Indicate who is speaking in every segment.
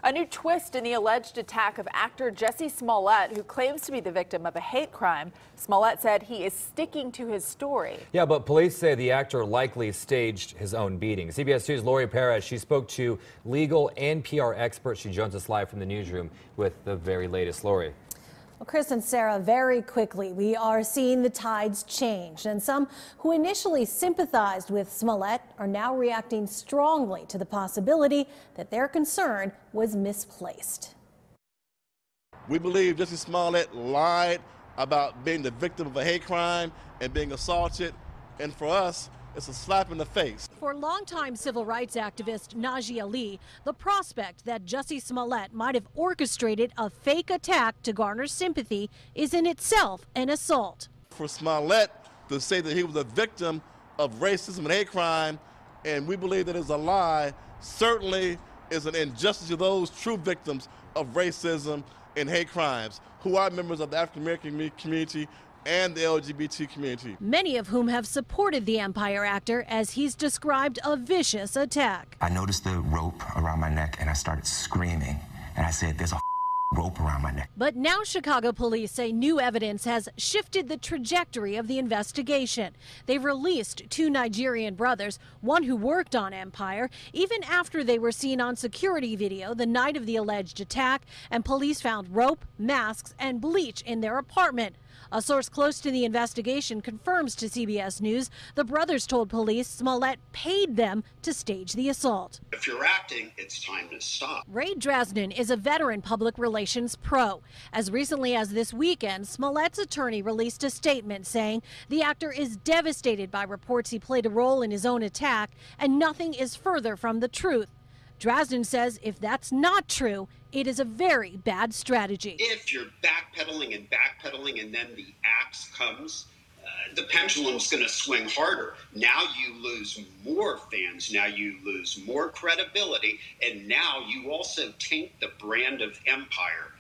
Speaker 1: A new twist in the alleged attack of actor Jussie Smollett, who claims to be the victim of a hate crime. Smollett said he is sticking to his story.
Speaker 2: Yeah, but police say the actor likely staged his own beating. CBS 2's Laurie Perez, she spoke to legal and PR experts. She joins us live from the newsroom with the very latest. Laurie.
Speaker 3: Well, Chris and Sarah, very quickly, we are seeing the tides change, and some who initially sympathized with Smollett are now reacting strongly to the possibility that their concern was misplaced.
Speaker 4: We believe Jussie Smollett lied about being the victim of a hate crime and being assaulted, and for us, it's a slap in the face.
Speaker 5: For longtime civil rights activist Najee Ali, the prospect that Jussie Smollett might have orchestrated a fake attack to garner sympathy is in itself an assault.
Speaker 4: For Smollett to say that he was a victim of racism and hate crime, and we believe that is a lie, certainly is an injustice to those true victims of racism and hate crimes, who are members of the African American community and the LGBT community.
Speaker 5: Many of whom have supported the Empire actor as he's described a vicious attack.
Speaker 6: I noticed the rope around my neck and I started screaming, and I said, "There's a rope around my neck."
Speaker 5: But now Chicago police say new evidence has shifted the trajectory of the investigation. They've released two Nigerian brothers, one who worked on Empire, even after they were seen on security video the night of the alleged attack, and police found rope, masks, and bleach in their apartment. A source close to the investigation confirms to CBS News the brothers told police Smollett paid them to stage the assault.
Speaker 7: If you're acting, it's time to stop.
Speaker 5: Ray Drasnin is a veteran public relations pro. As recently as this weekend, Smollett's attorney released a statement saying the actor is devastated by reports he played a role in his own attack, and nothing is further from the truth. Drasnin says if that's not true, it is a very bad strategy.
Speaker 7: If you're backpedaling and then the axe comes, the pendulum's going to swing harder. Now you lose more fans, now you lose more credibility, and now you also taint the brand of Empire.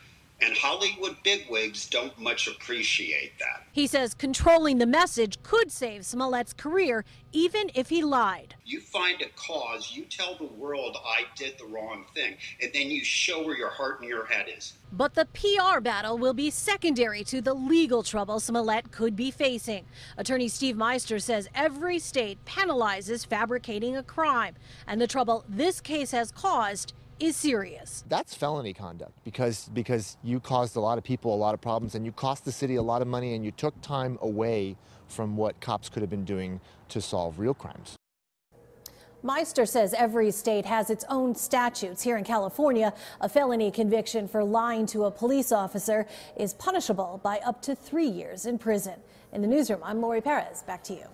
Speaker 7: And Hollywood bigwigs don't much appreciate that.
Speaker 5: He says controlling the message could save Smollett's career, even if he lied.
Speaker 7: You find a cause, you tell the world I did the wrong thing, and then you show where your heart and your head is.
Speaker 5: But the PR battle will be secondary to the legal trouble Smollett could be facing. Attorney Steve Meister says every state penalizes fabricating a crime, and the trouble this case has caused is serious.
Speaker 8: That's felony conduct because you caused a lot of people a lot of problems, and you cost the city a lot of money, and you took time away from what cops could have been doing to solve real crimes.
Speaker 3: Meister says every state has its own statutes. Here in California, a felony conviction for lying to a police officer is punishable by up to 3 years in prison. In the newsroom, I'm Laurie Perez. Back to you.